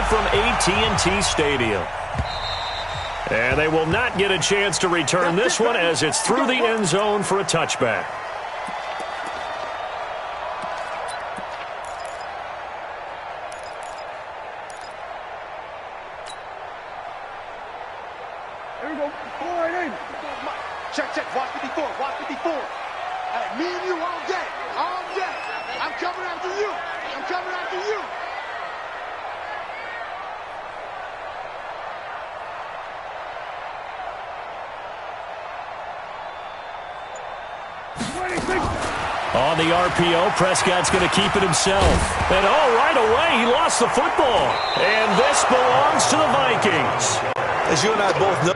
from AT&T Stadium. And they will not get a chance to return this one as it's through the end zone for a touchback. Here we go. Check, check. Watch 54. Watch 54. Hey, me and you all day. All day. I'm coming after you. I'm coming after you. On the RPO, Prescott's going to keep it himself. And right away, he lost the football. And this belongs to the Vikings. As you and I both know.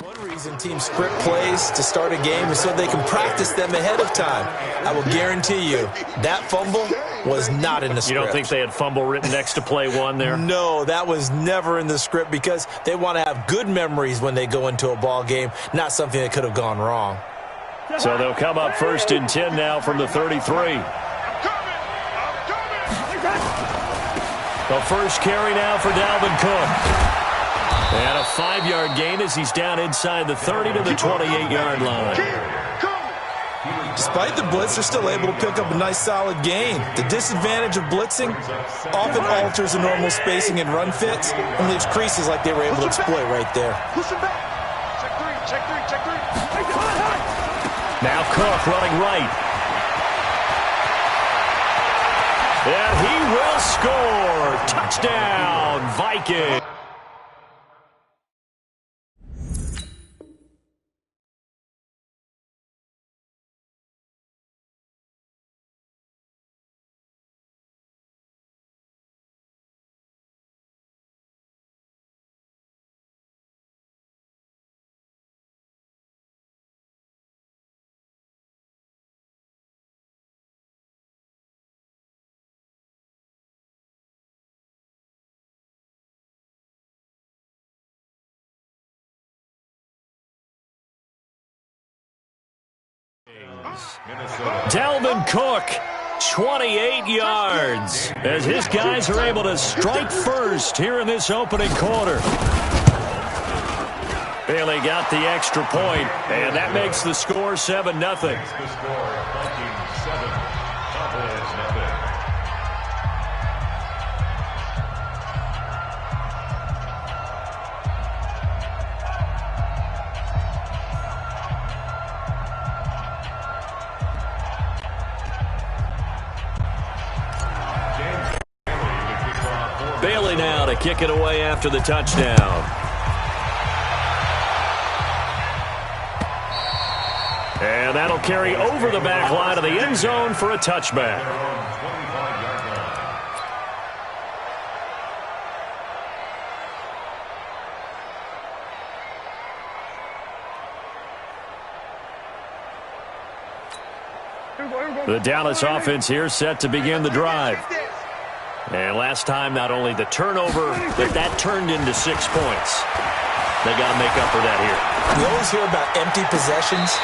One reason teams script plays to start a game is so they can practice them ahead of time. I will guarantee you that fumble was not in the script. You don't think they had fumble written next to play one there? No, that was never in the script because they want to have good memories when they go into a ball game, not something that could have gone wrong. So they'll come up 1st and 10 now from the 33. The first carry now for Dalvin Cook. And a 5-yard gain as he's down inside the 30 to the 28-yard line. Despite the blitz, they're still able to pick up a nice solid gain. The disadvantage of blitzing often alters the normal spacing and run fits and leaves creases like they were able to exploit right there. Check three. Now Cook running right. And he will score. Touchdown, Vikings. Dalvin Cook, 28 yards, as his guys are able to strike first here in this opening quarter. Bailey got the extra point, and that makes the score 7-0. Bailey now to kick it away after the touchdown. And that'll carry over the back line of the end zone for a touchback. The Dallas offense here set to begin the drive. And last time, not only the turnover, but that turned into 6 points. They got to make up for that here. We always hear about empty possessions,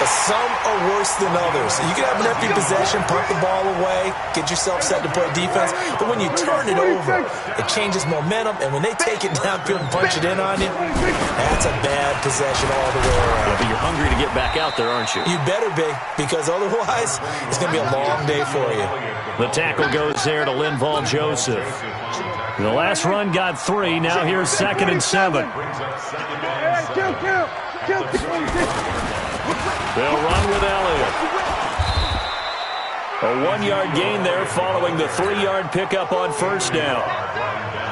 but some are worse than others. You can have an empty possession, punt the ball away, get yourself set to play defense, but when you turn it over, it changes momentum, and when they take it downfield and punch it in on you, that's a bad possession all the way around. Yeah, but you're hungry to get back out there, aren't you? You better be, because otherwise, it's going to be a long day for you. The tackle goes there to Linval Joseph. The last run got 3. Now here's 2nd and 7. They'll run with Elliott. A 1-yard gain there following the 3-yard pickup on first down.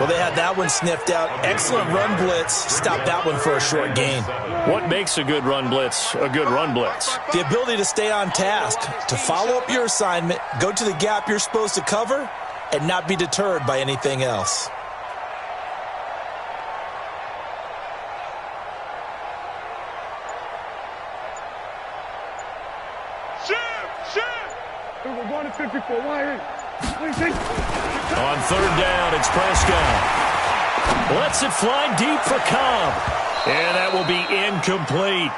Well, they had that one sniffed out. Excellent run blitz. Stopped that one for a short gain. What makes a good run blitz a good run blitz? The ability to stay on task, to follow up your assignment, go to the gap you're supposed to cover, and not be deterred by anything else. We're going to 54. On third down, it's Prescott. Lets it fly deep for Cobb. And that will be incomplete.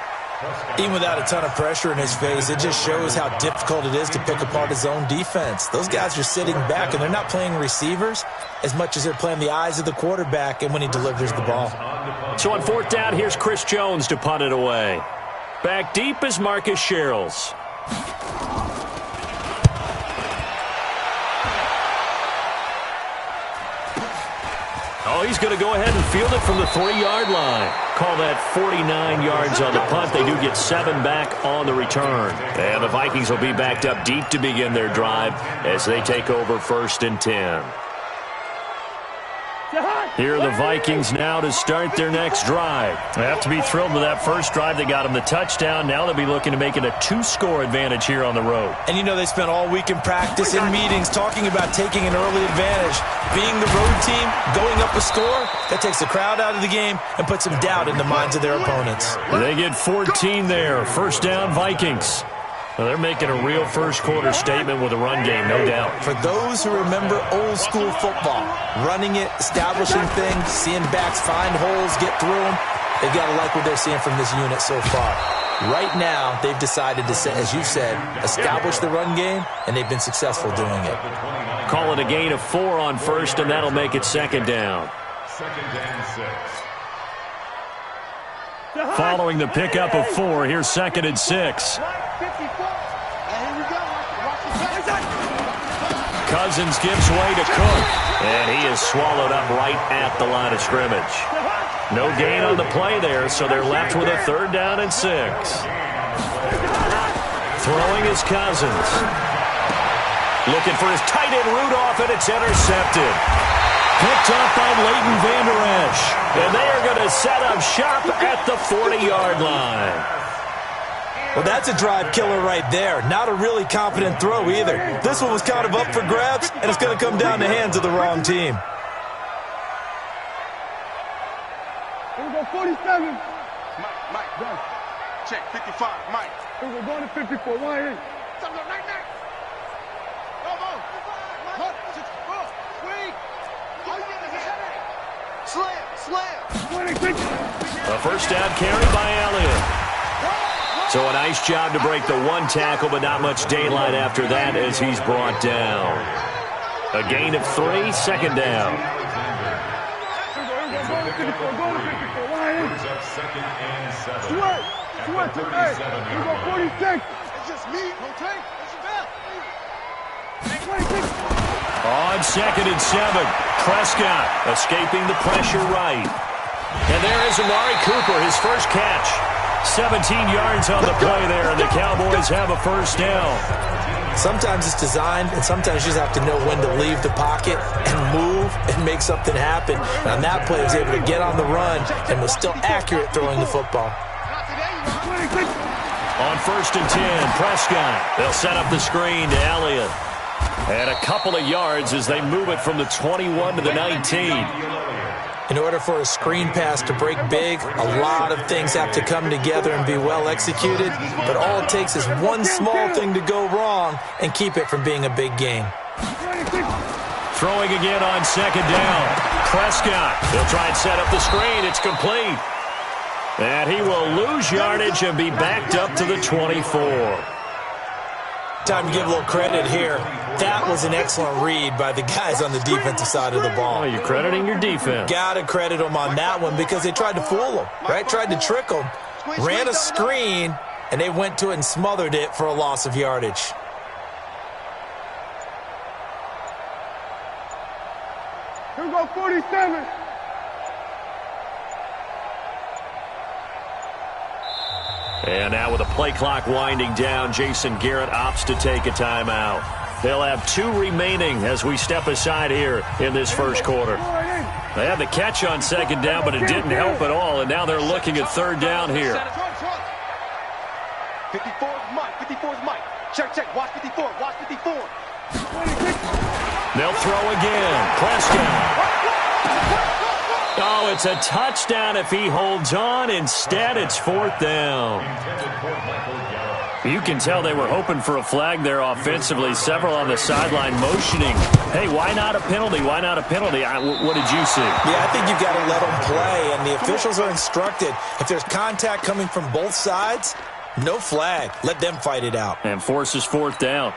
Even without a ton of pressure in his face, it just shows how difficult it is to pick apart his own defense. Those guys are sitting back, and they're not playing receivers as much as they're playing the eyes of the quarterback and when he delivers the ball. So on fourth down, here's Chris Jones to punt it away. Back deep is Marcus Sherrills. Oh, he's going to go ahead and field it from the 3-yard line. Call that 49 yards on the punt. They do get 7 back on the return. And the Vikings will be backed up deep to begin their drive as they take over 1st and 10. Here are the Vikings now to start their next drive. They have to be thrilled with that first drive. They got them the touchdown. Now they'll be looking to make it a 2-score advantage here on the road. And you know they spent all week in practice, in meetings, talking about taking an early advantage. Being the road team, going up a score, that takes the crowd out of the game and puts some doubt in the minds of their opponents. They get 14 there. First down, Vikings. Well, they're making a real first-quarter statement with a run game, no doubt. For those who remember old-school football, running it, establishing things, seeing backs find holes, get through them, they've got to like what they're seeing from this unit so far. Right now, they've decided to, as you said, establish the run game, and they've been successful doing it. Call it a gain of 4 on first, and that'll make it second down. Following the pickup of 4, here's 2nd and 6. Cousins gives way to Cook, and he is swallowed up right at the line of scrimmage. No gain on the play there, so they're left with a 3rd down and 6. Throwing is Cousins. Looking for his tight end Rudolph, and it's intercepted. Picked up by Leighton Vander Esch, and they are going to set up shop at the 40-yard line. Well, that's a drive killer right there. Not a really confident throw either. This one was kind of up for grabs, and it's going to come down the hands of the wrong team. Here we go, 47. Mike, check, 55, Mike. Here we go, going to 54, why ain't? Slam. A first down carry by Elliott. So a nice job to break the 1 tackle, but not much daylight after that as he's brought down. A gain of 3, 2nd down. On 2nd and 7, Prescott escaping the pressure right. And there is Amari Cooper, his first catch. 17 yards on the play there, and the Cowboys have a first down. Sometimes it's designed, and sometimes you just have to know when to leave the pocket and move and make something happen. And on that play, he was able to get on the run and was still accurate throwing the football. On 1st and 10, Prescott. They'll set up the screen to Elliott. And a couple of yards as they move it from the 21 to the 19. In order for a screen pass to break big, a lot of things have to come together and be well executed, but all it takes is one small thing to go wrong and keep it from being a big gain. Throwing again on 2nd down. Prescott, he'll try and set up the screen. It's complete. And he will lose yardage and be backed up to the 24. Time to give a little credit here. That was an excellent read by the guys on the defensive side of the ball. Oh, you're crediting your defense. Got to credit them on that one because they tried to fool them, right? Tried to trick them. Ran a screen, and they went to it and smothered it for a loss of yardage. Here we go, 47. And now with the play clock winding down, Jason Garrett opts to take a timeout. They'll have 2 remaining as we step aside here in this first quarter. They had the catch on second down, but it didn't help at all, and now they're looking at third down here. 54 is Mike. 54 is Mike. Check. Watch 54. Watch 54. They'll throw again. Prescott. Oh, it's a touchdown if he holds on. Instead, it's fourth down. You can tell they were hoping for a flag there offensively. Several on the sideline motioning. Hey, why not a penalty? Why not a penalty? What did you see? Yeah, I think you've got to let them play, and the officials are instructed. If there's contact coming from both sides, no flag. Let them fight it out. And forces fourth down.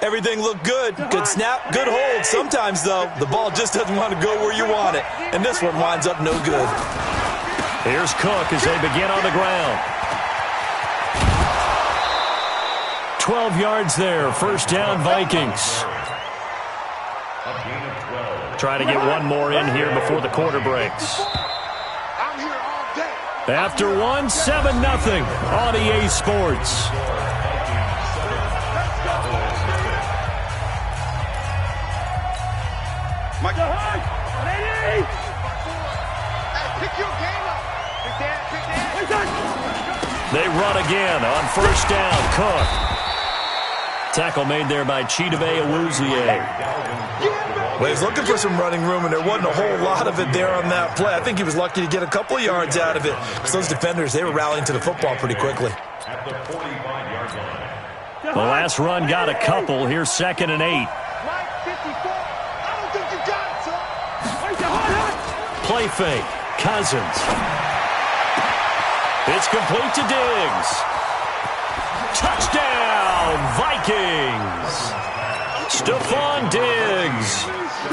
Everything looked good. Good snap, good hold. Sometimes, though, the ball just doesn't want to go where you want it, and this one winds up no good. Here's Cook as they begin on the ground. 12 yards there. First down, Vikings. Trying to get one more in here before the quarter breaks. After one, 7-0 on EA Sports. They run again on first down. Cook. Tackle made there by Chidobe Awuzie. Well, he's looking for some running room, and there wasn't a whole lot of it there on that play. I think he was lucky to get a couple of yards out of it, because those defenders, they were rallying to the football pretty quickly. The last run got a couple. Here's 2nd and 8. Play fake. Cousins. It's complete to Diggs. Touchdown, Vikings. Stephon Diggs,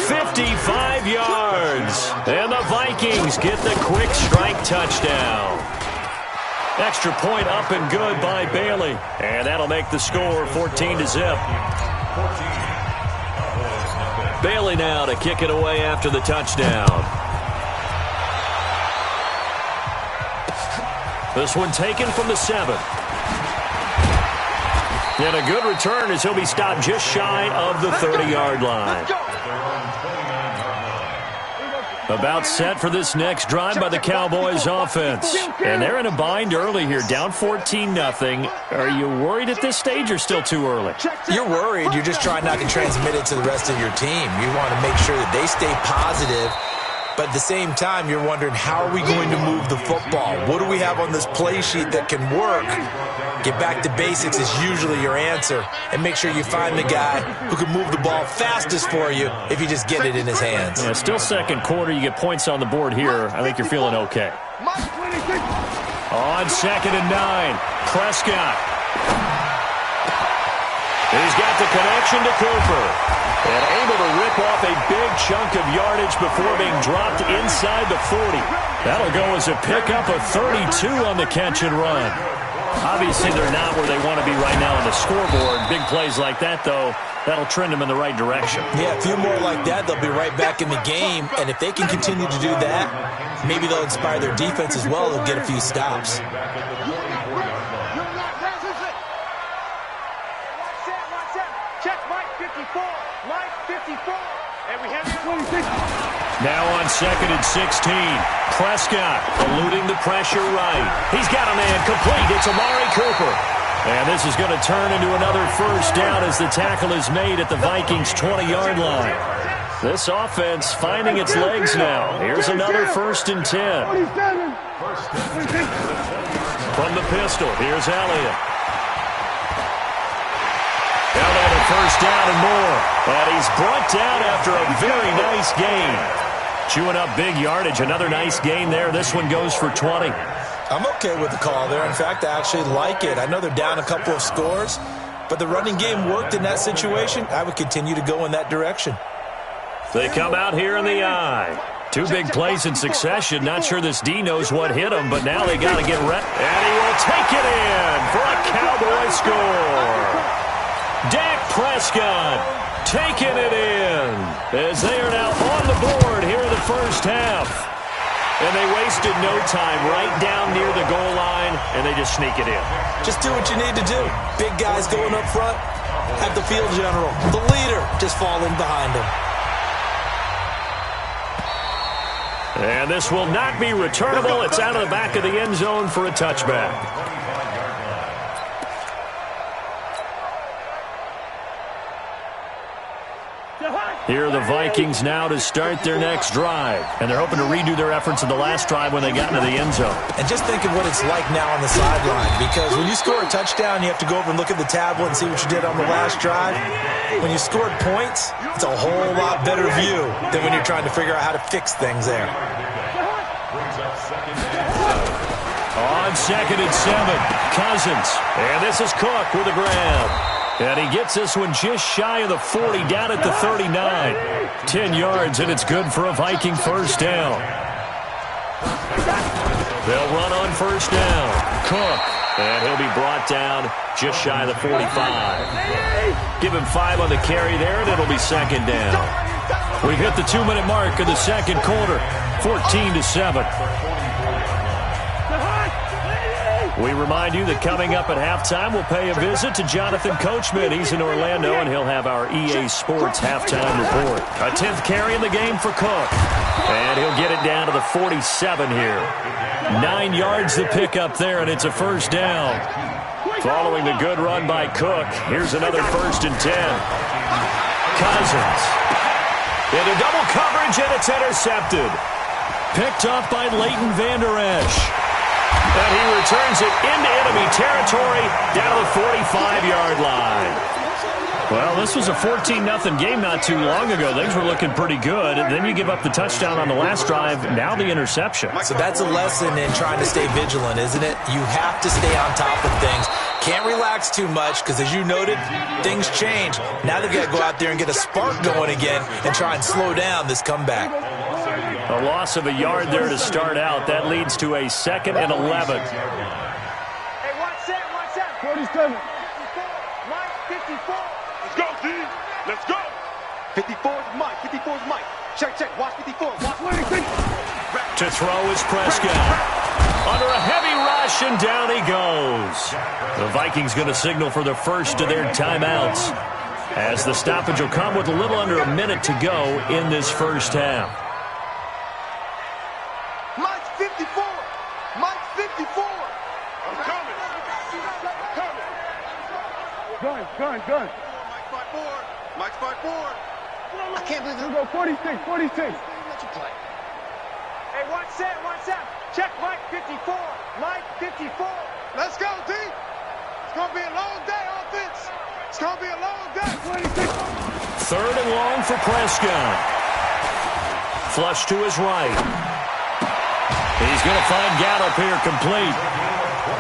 55 yards. And the Vikings get the quick strike touchdown. Extra point up and good by Bailey. And that'll make the score 14-0. Bailey now to kick it away after the touchdown. This one taken from the 7. And a good return as he'll be stopped just shy of the 30-yard line. About set for this next drive by the Cowboys offense. And they're in a bind early here, down 14-0. Are you worried at this stage or still too early? You're worried. You're just trying not to transmit it to the rest of your team. You want to make sure that they stay positive. But at the same time, you're wondering, how are we going to move the football? What do we have on this play sheet that can work? Get back to basics is usually your answer. And make sure you find the guy who can move the ball fastest for you if you just get it in his hands. Yeah, still second quarter. You get points on the board here. I think you're feeling okay. On 2nd and 9, Prescott. He's got the connection to Cooper. And able to rip off a big chunk of yardage before being dropped inside the 40. That'll go as a pickup of 32 on the catch and run. Obviously, they're not where they want to be right now on the scoreboard. Big plays like that, though, that'll trend them in the right direction. Yeah, a few more like that, they'll be right back in the game. And if they can continue to do that, maybe they'll inspire their defense as well. They'll get a few stops. Now on 2nd and 16, Prescott eluding the pressure right. He's got a man complete. It's Amari Cooper. And this is going to turn into another first down as the tackle is made at the Vikings' 20-yard line. This offense finding its legs now. Here's another 1st and 10. From the pistol, here's Elliott. Elliott a first down and more. And he's brought down after a very nice game. Chewing up big yardage. Another nice gain there. This one goes for 20. I'm okay with the call there. In fact, I actually like it. I know they're down a couple of scores, but the running game worked in that situation. I would continue to go in that direction. They come out here in the eye. 2 big plays in succession. Not sure this D knows what hit him, but now they got to get ready. And he will take it in for a Cowboy score. Dak Prescott taking it in as they are now on the board here in the first half. And they wasted no time right down near the goal line, and they just sneak it in. Just do what you need to do. Big guys going up front. Have the field general, the leader, just fall in behind him. And this will not be returnable. It's out of the back of the end zone for a touchback. Here are the Vikings now to start their next drive. And they're hoping to redo their efforts in the last drive when they got into the end zone. And just think of what it's like now on the sideline. Because when you score a touchdown, you have to go over and look at the tablet and see what you did on the last drive. When you scored points, it's a whole lot better view than when you're trying to figure out how to fix things there. On 2nd and 7, Cousins. And this is Cook with a grab. And he gets this one just shy of the 40, down at the 39. 10 yards, and it's good for a Viking first down. They'll run on first down. Cook. And he'll be brought down just shy of the 45. Give him 5 on the carry there, and it'll be second down. We've hit the 2-minute mark of the second quarter. 14-7. We remind you that coming up at halftime, we'll pay a visit to Jonathan Coachman. He's in Orlando, and he'll have our EA Sports halftime report. A 10th carry in the game for Cook. And he'll get it down to the 47 here. 9 yards to pick up there, and it's a first down. Following the good run by Cook, here's another 1st and 10. Cousins. Into double coverage, and it's intercepted. Picked up by Leighton Vander Esch. And he returns it into enemy territory down the 45-yard line. Well, this was a 14-0 game not too long ago. Things were looking pretty good. And then you give up the touchdown on the last drive. Now the interception. So that's a lesson in trying to stay vigilant, isn't it? You have to stay on top of things. Can't relax too much because, as you noted, things change. Now they've got to go out there and get a spark going again and try and slow down this comeback. A loss of a yard there to start out. That leads to a 2nd and 11. Hey, watch that. 47. 54. Mike, 54. Let's go, D. Let's go. 54 is Mike. 54 is Mike. Check. Watch 54. Watch 26. To throw is Prescott. Under a heavy rush, and down he goes. The Vikings going to signal for the first of their timeouts, as the stoppage will come with a little under a minute to go in this first half. Mike's 54. Mike's 54. I'm coming. Gun. Mike's 5'4". I can't believe it. Go 46. Hey, watch that. Check Mike 54. Mike 54. Let's go, D. It's going to be a long day, offense. It's going to be a long day. 26. 3rd and long for Prescott. Flush to his right. He's going to find Gallup here complete.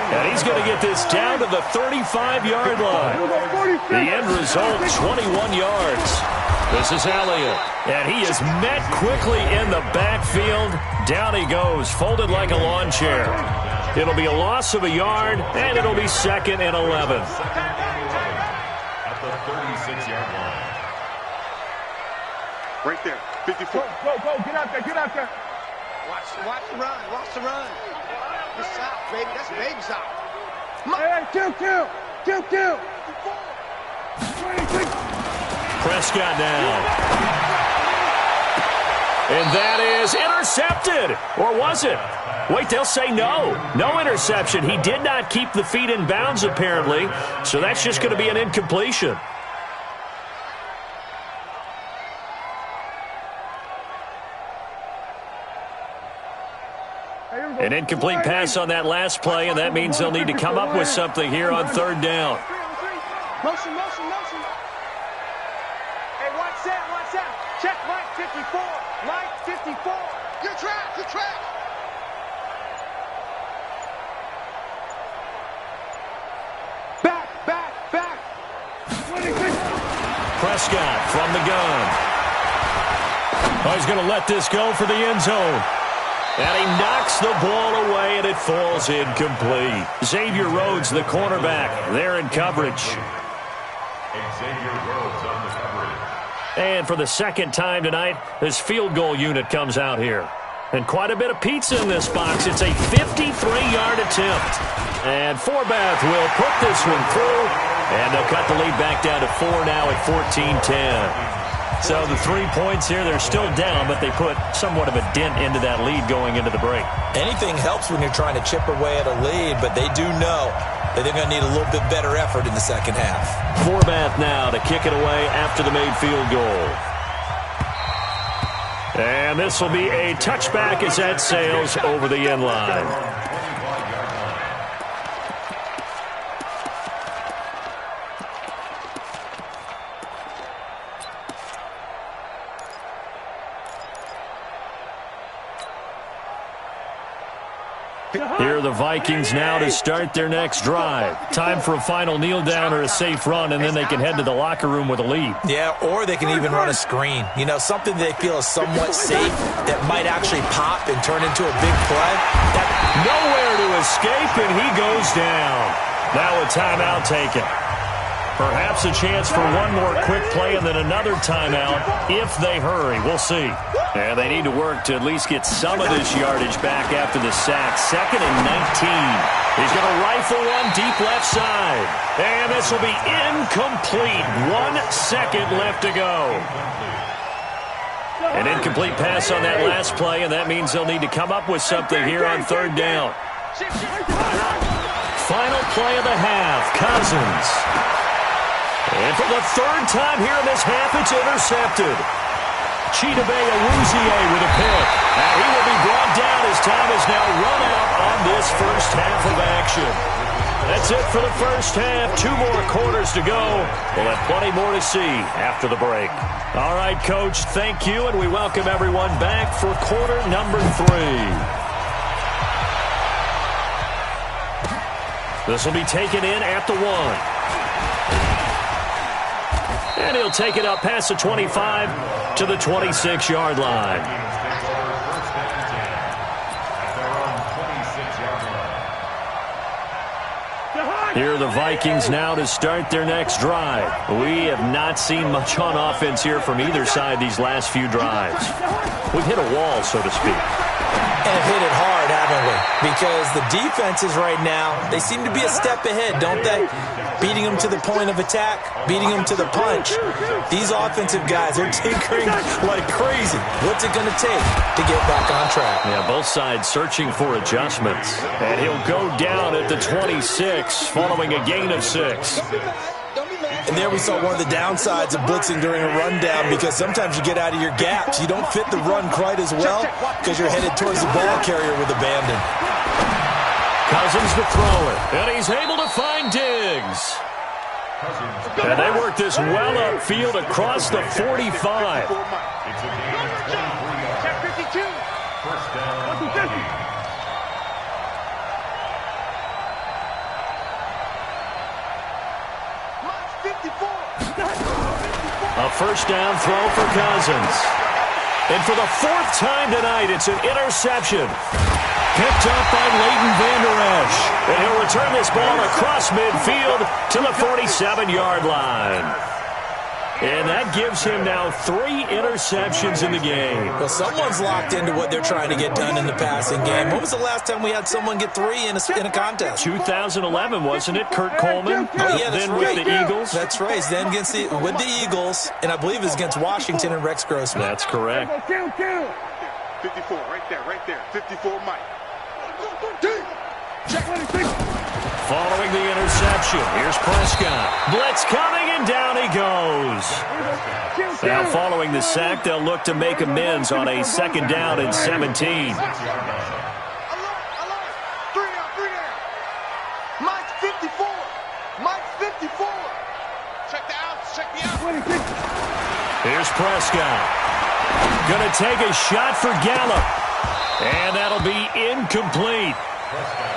And he's going to get this down to the 35-yard line. The end result, 21 yards. This is Elliott. And he is met quickly in the backfield. Down he goes, folded like a lawn chair. It'll be a loss of a yard, and it'll be 2nd and 11. At the 36-yard line. Right there, 54. Go, get out there. Watch the run. This out, baby, that's baby out. Hey, kill. 26. Prescott now. And that is intercepted. Or was it? Wait, they'll say no. No interception. He did not keep the feet in bounds, apparently. So that's just going to be an incompletion. An incomplete pass on that last play, and that means they'll need to come up with something here on 3rd down. Motion. Hey, watch that. Check Mike 54. Mike 54. Good track. Back. 26. Prescott from the gun. Oh, he's going to let this go for the end zone. And he knocks the ball away, and it falls incomplete. Xavier Rhodes, the cornerback, there in coverage. Xavier Rhodes on the coverage. And for the 2nd time tonight, this field goal unit comes out here. And quite a bit of pizza in this box. It's a 53-yard attempt. And Forbath will put this one through. And they'll cut the lead back down to 4 now at 14-10. So the 3 points here, they're still down, but they put somewhat of a dent into that lead going into the break. Anything helps when you're trying to chip away at a lead, but they do know that they're going to need a little bit better effort in the second half. Forbath now to kick it away after the made field goal. And this will be a touchback as that sails over the end line. Here are the Vikings now to start their next drive. Time for a final kneel down or a safe run, and then they can head to the locker room with a lead. Yeah, or they can even run a screen. You know, something they feel is somewhat safe that might actually pop and turn into a big play. Nowhere to escape, and he goes down. Now a timeout taken. Perhaps a chance for one more quick play and then another timeout if they hurry. We'll see. And they need to work to at least get some of this yardage back after the sack. 2nd and 19. He's going to rifle one deep left side. And this will be incomplete. 1 second left to go. An incomplete pass on that last play, and that means they'll need to come up with something here on 3rd down. Final play of the half. Cousins. And for the 3rd time here in this half, it's intercepted. Chidobe Awuzie with a pick. Now he will be brought down as time is now run out on this first half of action. That's it for the first half. 2 more quarters to go. We'll have plenty more to see after the break. All right, Coach, thank you, and we welcome everyone back for quarter number 3. This will be taken in at the 1. And he'll take it up past the 25 to the 26-yard line. Here are the Vikings now to start their next drive. We have not seen much on offense here from either side these last few drives. We've hit a wall, so to speak. And hit it hard, haven't we? Because the defenses right now, they seem to be a step ahead, don't they? Beating them to the point of attack, beating them to the punch. These offensive guys, they're tinkering like crazy. What's it going to take to get back on track? Yeah, both sides searching for adjustments. And he'll go down at the 26 following a gain of 6. And there we saw one of the downsides of blitzing during a rundown, because sometimes you get out of your gaps. You don't fit the run quite as well because you're headed towards the ball carrier with abandon. Cousins to throw it, and he's able to find Diggs. And they work this well upfield across the 45. A first down throw for Cousins. And for the 4th time tonight, it's an interception. Picked up by Leighton Vander Esch. And he'll return this ball across midfield to the 47-yard line. And that gives him now 3 interceptions in the game. Well, someone's locked into what they're trying to get done in the passing game. When was the last time we had someone get 3 in a contest? 2011, wasn't it? Kurt Coleman? Oh, yeah, that's then right. with the Eagles? That's right. Then with the Eagles, and I believe it was against Washington and Rex Grossman. That's correct. 54, right there. 54, Mike. Following the interception, here's Prescott. Blitz coming, and down he goes. Now following the sack, they'll look to make amends on a 2nd down and 17. Mike 54. Mike 54. Check the out. Here's Prescott. Gonna take a shot for Gallup. And that'll be incomplete.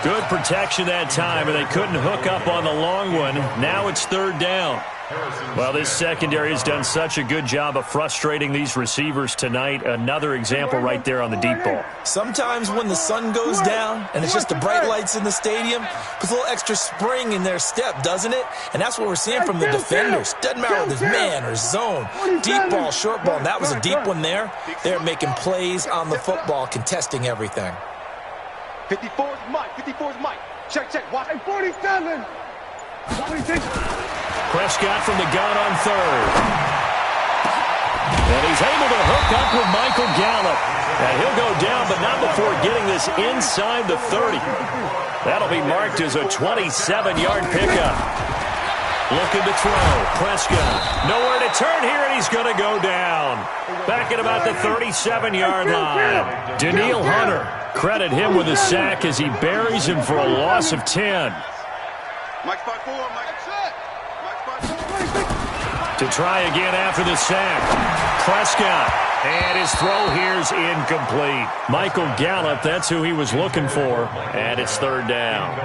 Good protection that time, and they couldn't hook up on the long one. Now it's 3rd down. Well, this secondary has done such a good job of frustrating these receivers tonight. Another example right there on the deep ball. Sometimes when the sun goes down and it's just the bright lights in the stadium, puts a little extra spring in their step, doesn't it? And that's what we're seeing from the defenders. Doesn't matter whether it's man or zone, deep ball, short ball. And that was a deep one there. They're making plays on the football, contesting everything. 54 is Mike. 54 is Mike. Check. Watch. 47. 46. Prescott from the gun on 3rd. And he's able to hook up with Michael Gallup. And he'll go down, but not before getting this inside the 30. That'll be marked as a 27-yard pickup. Looking to throw. Prescott. Nowhere to turn here, and he's going to go down. Back at about the 37-yard line. Danielle Hunter. Credit him with a sack as he buries him for a loss of 10. Mike's 5-4, Mike's 5-4. To try again after the sack. Prescott. And his throw here's incomplete. Michael Gallup, that's who he was looking for. And it's third down.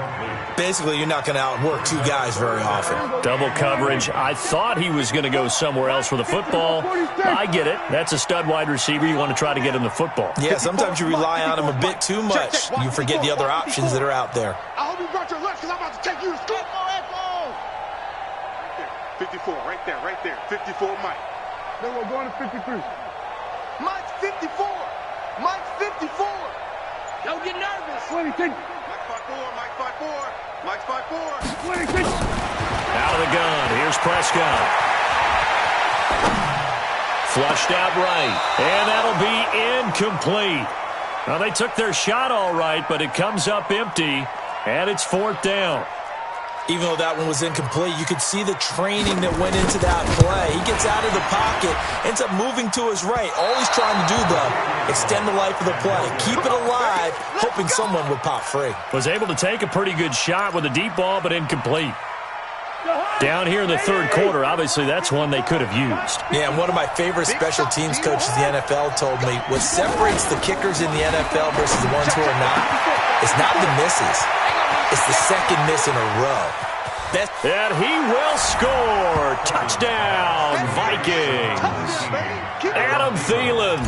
Basically, you're not going to outwork two guys very often. Double coverage. I thought he was going to go somewhere else for the football. I get it. That's a stud wide receiver. You want to try to get him the football. Yeah, sometimes you rely on him a bit too much. You forget the other options that are out there. I hope you brought your lunch because I'm about to take you to school. 54, right there. 54, Mike. Then we're going to 53. Mike's 54. Mike's 54. Don't get nervous. 26. Mike's 5-4. Mike's 5-4. Mike's 5-4. 26. Out of the gun. Here's Prescott. Flushed out right. And that'll be incomplete. Now, they took their shot all right, but it comes up empty, and it's fourth down. Even though that one was incomplete, you could see the training that went into that play. He gets out of the pocket, ends up moving to his right. All he's trying to do, though, extend the life of the play. Keep it alive, hoping someone would pop free. Was able to take a pretty good shot with a deep ball, but incomplete. Down here in the third quarter, obviously that's one they could have used. Yeah, and one of my favorite special teams coaches in the NFL told me what separates the kickers in the NFL versus the ones who are not is not the misses. It's the second miss in a row. And he will score. Touchdown, Vikings. Adam Thielen,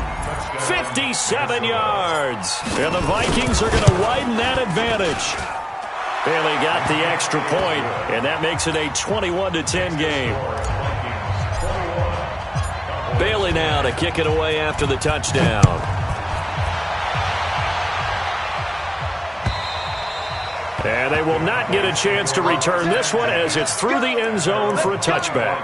57 yards. And the Vikings are going to widen that advantage. Bailey got the extra point, and that makes it a 21-10 game. Bailey now to kick it away after the touchdown. And they will not get a chance to return this one as it's through the end zone for a touchback.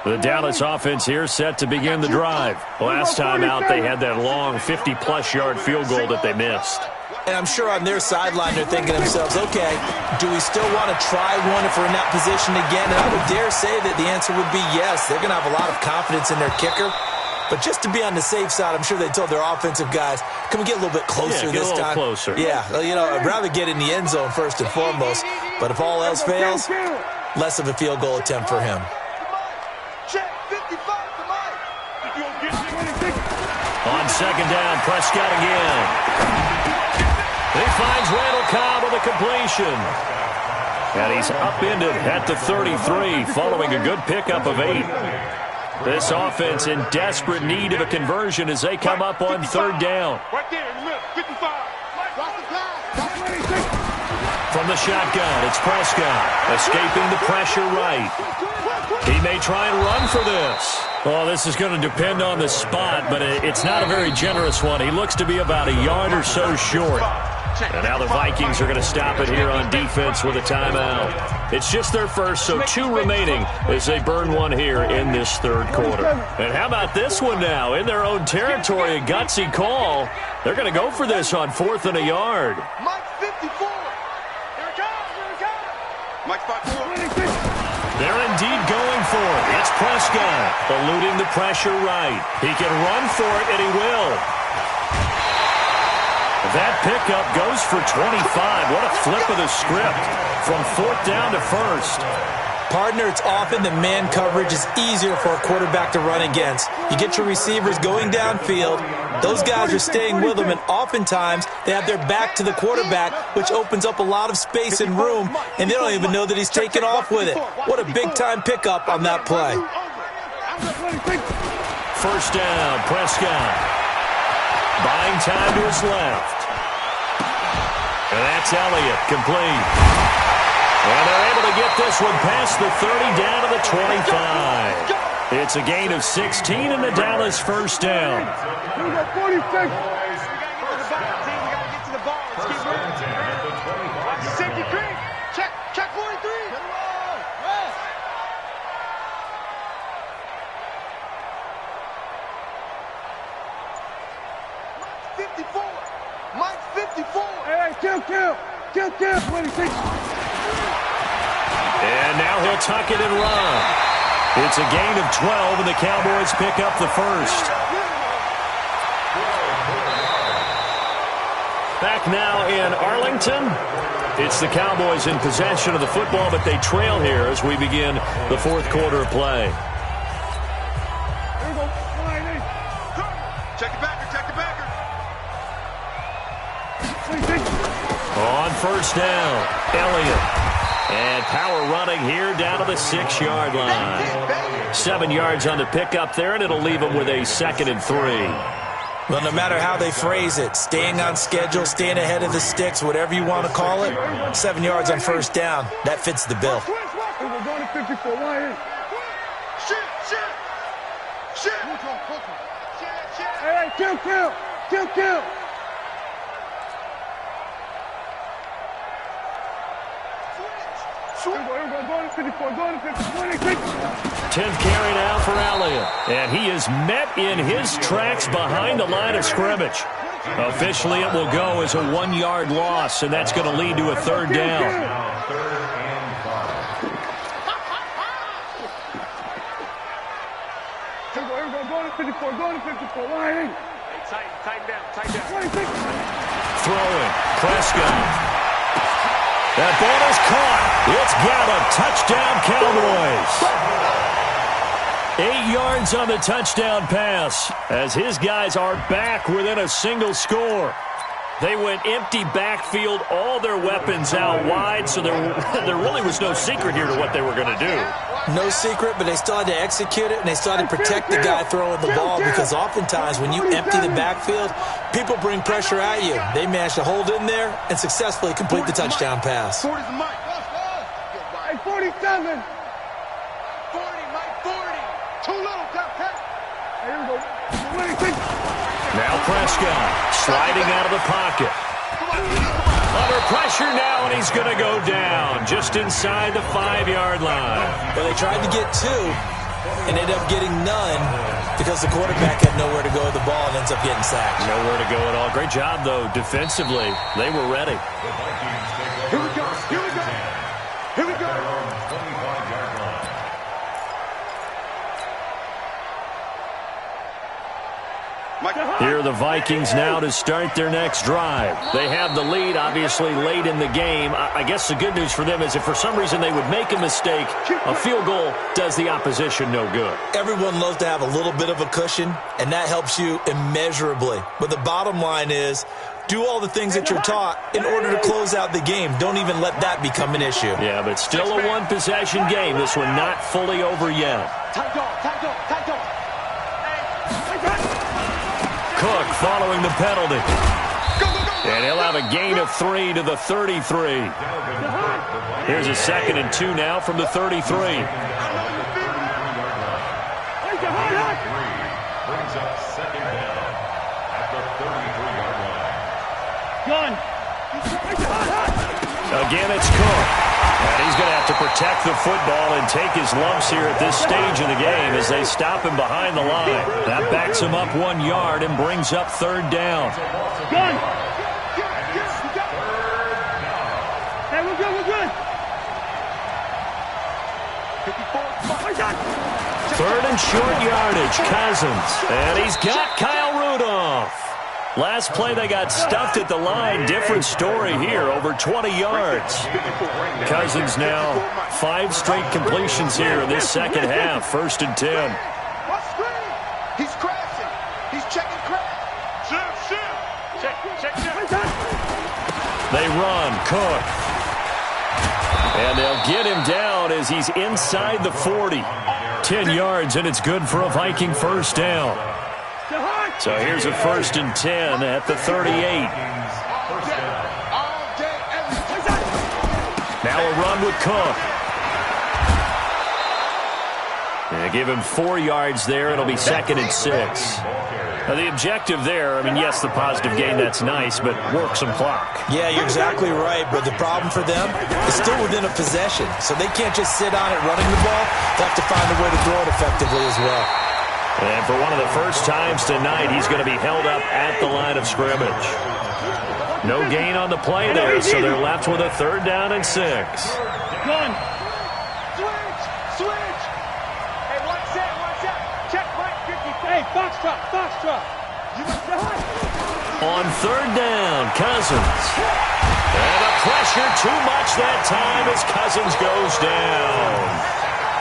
The Dallas offense here set to begin the drive. Last time out, they had that long 50-plus yard field goal that they missed. And I'm sure on their sideline they're thinking to themselves, okay, do we still want to try one if we're in that position again? And I would dare say that the answer would be yes. They're going to have a lot of confidence in their kicker. But just to be on the safe side, I'm sure they told their offensive guys, can we get a little bit closer this time? Closer. Yeah, well, you know, I'd rather get in the end zone first and foremost. But if all else fails, less of a field goal attempt for him. On second down, Prescott again. He finds Randall Cobb with a completion. And he's upended at the 33 following a good pickup of 8. This offense in desperate need of a conversion as they come up on third down. Right there in the middle, 55. From the shotgun, it's Prescott escaping the pressure right. He may try and run for this. Well, this is going to depend on the spot, but it's not a very generous one. He looks to be about a yard or so short. And now the Vikings are going to stop it here on defense with a timeout. It's just their first, so 2 remaining as they burn one here in this third quarter. And how about this one now? In their own territory, a gutsy call. They're going to go for this on 4th and a yard. Mike's 54. Here it comes. Mike's 54. They're indeed going for it. It's Prescott eluding the pressure right. He can run for it, and he will. That pickup goes for 25. What a flip of the script from 4th down to 1st. Partner, it's often that man coverage is easier for a quarterback to run against. You get your receivers going downfield. Those guys are staying with them, and oftentimes they have their back to the quarterback, which opens up a lot of space and room, and they don't even know that he's taken off with it. What a big-time pickup on that play. First down, Prescott. Buying time to his left. And that's Elliott, complete. And they're able to get this one past the 30 down to the 25. It's a gain of 16 in the Dallas first down. Here we go, 46. Check 43. And now he'll tuck it and run. It's a gain of 12, and the Cowboys pick up the first. Back now in Arlington. It's the Cowboys in possession of the football, but they trail here as we begin the fourth quarter of play. Check the backer, check the backer. On first down, Elliott. And power running here down to the 6-yard line. 7 yards on the pickup there, and it'll leave them with a 2nd and 3. Well, no matter how they phrase it, staying on schedule, staying ahead of the sticks, whatever you want to call it, 7 yards on first down, that fits the bill. Hey, kill. 10th carry now for Elliott. And he is met in his tracks behind the line of scrimmage. Officially, it will go as a 1-yard loss, and that's going to lead to a 3rd down. Tighten down. Throwing. Prescott. That ball is caught. It's got a touchdown, Cowboys. 8 yards on the touchdown pass as his guys are back within a single score. They went empty backfield, all their weapons out wide, so there really was no secret here to what they were going to do. No secret, but they still had to execute it, and they still had to protect the guy throwing the ball, because oftentimes when you empty the backfield, people bring pressure at you. They managed to hold in there and successfully complete the touchdown pass. 40's the mic. Hey, 47. 40, Mike, 40. Too little, Cap. Here we go. Now Prescott sliding out of the pocket. Under pressure now, and he's going to go down just inside the 5-yard line. Well, they tried to get 2 and ended up getting none because the quarterback had nowhere to go with the ball and ends up getting sacked. Nowhere to go at all. Great job, though, defensively. They were ready. Here we go. Here are the Vikings now to start their next drive. They have the lead, obviously, late in the game. I guess the good news for them is if for some reason they would make a mistake, a field goal does the opposition no good. Everyone loves to have a little bit of a cushion, and that helps you immeasurably. But the bottom line is, do all the things that you're taught in order to close out the game. Don't even let that become an issue. Yeah, but still a one-possession game. This one not fully over yet. Tight dog. Cook following the penalty. And he'll have a gain of 3 to the 33. Here's a 2nd and 2 now from the 33. Brings up 2nd down at the 33-yard line. Again, it's Cook. And he's going to have to protect the football and take his lumps here at this stage of the game as they stop him behind the line. That backs him up 1 yard and brings up 3rd down. Hey, we're good. 3rd and short yardage, Cousins. And he's got Kyle Rudolph. Last play, they got stuffed at the line. Different story here, over 20 yards. Cousins now 5 straight completions here in this second half. 1st and 10. He's crashing. He's checking crash. Check. They run. Cook. And they'll get him down as he's inside the 40. 10 yards, and it's good for a Viking 1st down. So here's a 1st and 10 at the 38. Now a run with Cook. And give him 4 yards there. It'll be 2nd and 6. Now the objective there, I mean, yes, the positive gain, that's nice, but work some clock. Yeah, you're exactly right, but the problem for them is still within a possession. So they can't just sit on it running the ball. They have to find a way to throw it effectively as well. And for one of the first times tonight, he's going to be held up at the line of scrimmage. No gain on the play there, so they're left with a 3rd down and 6. Gun. Switch. Hey, one set. Check right 50. Hey, foxtrot. On 3rd down, Cousins. And the pressure too much that time as Cousins goes down.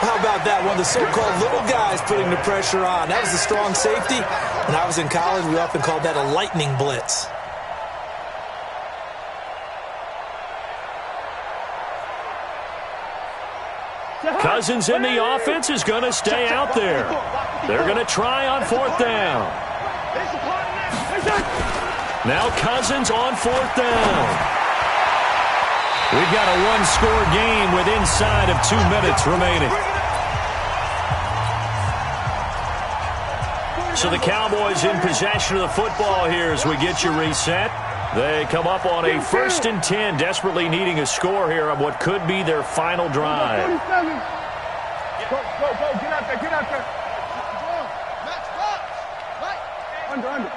How about that? One of the so-called little guys putting the pressure on. That was a strong safety. When I was in college, we often called that a lightning blitz. Cousins in the offense is going to stay out there. They're going to try on 4th down. Now Cousins on 4th down. We've got a 1-score game with inside of 2 minutes remaining. So the Cowboys in possession of the football here as we get you reset. They come up on a 1st and 10, desperately needing a score here on what could be their final drive. Go, get out there. Under.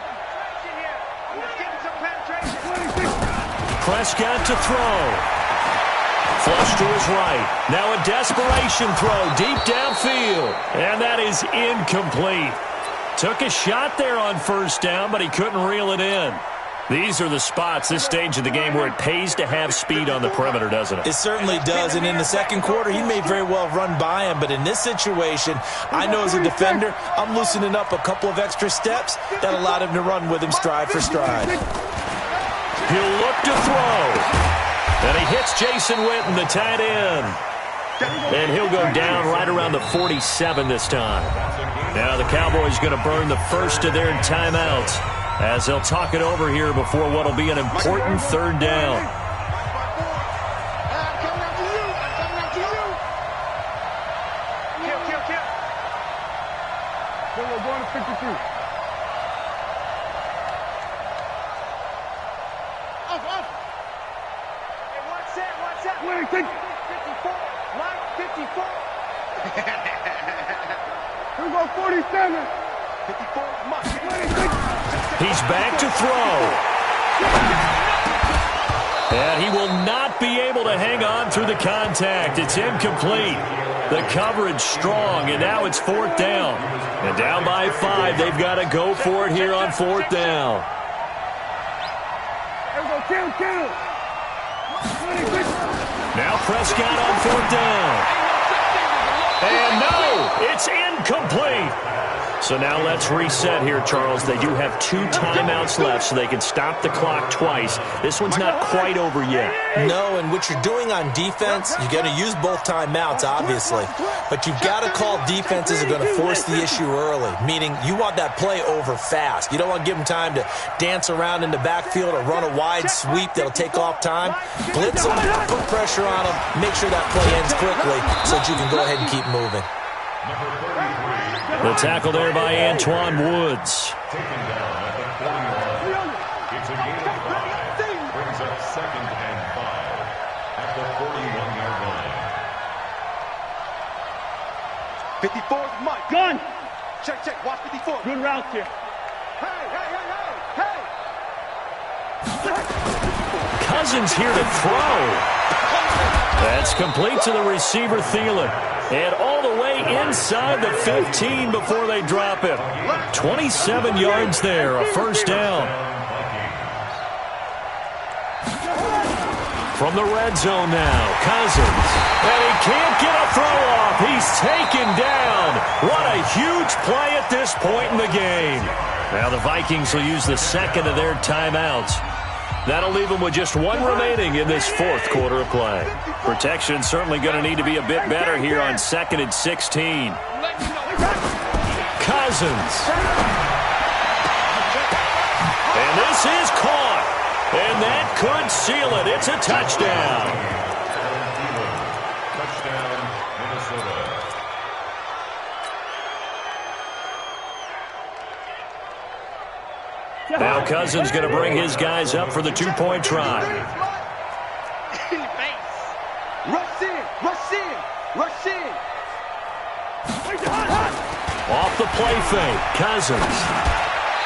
Prescott to throw. Flush to his right. Now a desperation throw deep downfield. And that is incomplete. Took a shot there on 1st down, but he couldn't reel it in. These are the spots, this stage of the game, where it pays to have speed on the perimeter, doesn't it? It certainly does, and in the 2nd quarter, he may very well run by him, but in this situation, I know as a defender, I'm loosening up a couple of extra steps that allowed him to run with him stride for stride. He'll look to throw, and he hits Jason Witten, the tight end. And he'll go down right around the 47 this time. Now the Cowboys going to burn the first of their timeouts as they'll talk it over here before what will be an important 3rd down. We're going to 53. Off. Hey, one set. Wait, 54. Mike, 54. We're going 47. 54. Mike. He's back to throw. And he will not be able to hang on through the contact. It's incomplete. The coverage strong, and now it's 4th down. And down by 5, they've got to go for it here on 4th down. Kill. Now Prescott on 4th down. And no, it's incomplete. So now let's reset here, Charles. They do have 2 timeouts left, so they can stop the clock twice. This one's not quite over yet. No, and what you're doing on defense, you're going to use both timeouts, obviously. But you've got to call defenses are going to force the issue early, meaning you want that play over fast. You don't want to give them time to dance around in the backfield or run a wide sweep that'll take off time. Blitz them, put pressure on them, make sure that play ends quickly so that you can go ahead and keep moving. The tackle there by Antoine Woods. Taken down at the 40-yard. It's a gain of 5. Brings up 2nd and 5 at the 41-yard line. 54 is Mike. Gun. Check. Watch 54. Good route here. Hey. Cousins here to throw. That's complete to the receiver, Thielen. And all the way inside the 15 before they drop it. 27 yards there, a 1st down. From the red zone now, Cousins. And he can't get a throw off. He's taken down. What a huge play at this point in the game. Now the Vikings will use the 2nd of their timeouts. That'll leave them with just 1 remaining in this 4th quarter of play. Protection certainly going to need to be a bit better here on 2nd and 16. Cousins. And this is caught. And that could seal it. It's a touchdown. Touchdown, Minnesota. Now Cousins going to bring his guys up for the 2-point try. Rush in. Off the play fake, Cousins.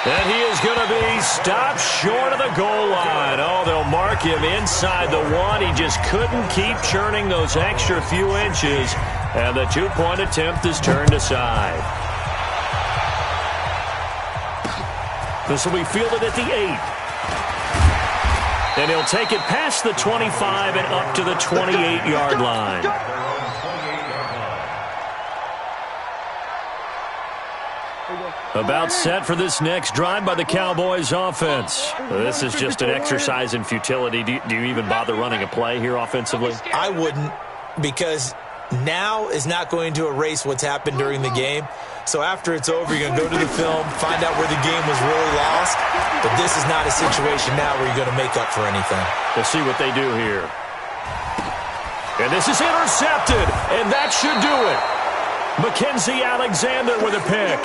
And he is going to be stopped short of the goal line. Oh, they'll mark him inside the one. He just couldn't keep churning those extra few inches. And the two-point attempt is turned aside. This will be fielded at the 8. And he'll take it past the 25 and up to the 28-yard line. About set for this next drive by the Cowboys offense. This is just an exercise in futility. Do you even bother running a play here offensively? I wouldn't, because now is not going to erase what's happened during the game. So after it's over, you're going to go to the film, find out where the game was really lost. But this is not a situation now where you're going to make up for anything. We'll see what they do here. And this is intercepted, and that should do it. Mackenzie Alexander with a pick.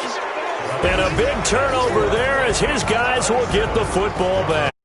And a big turnover there as his guys will get the football back.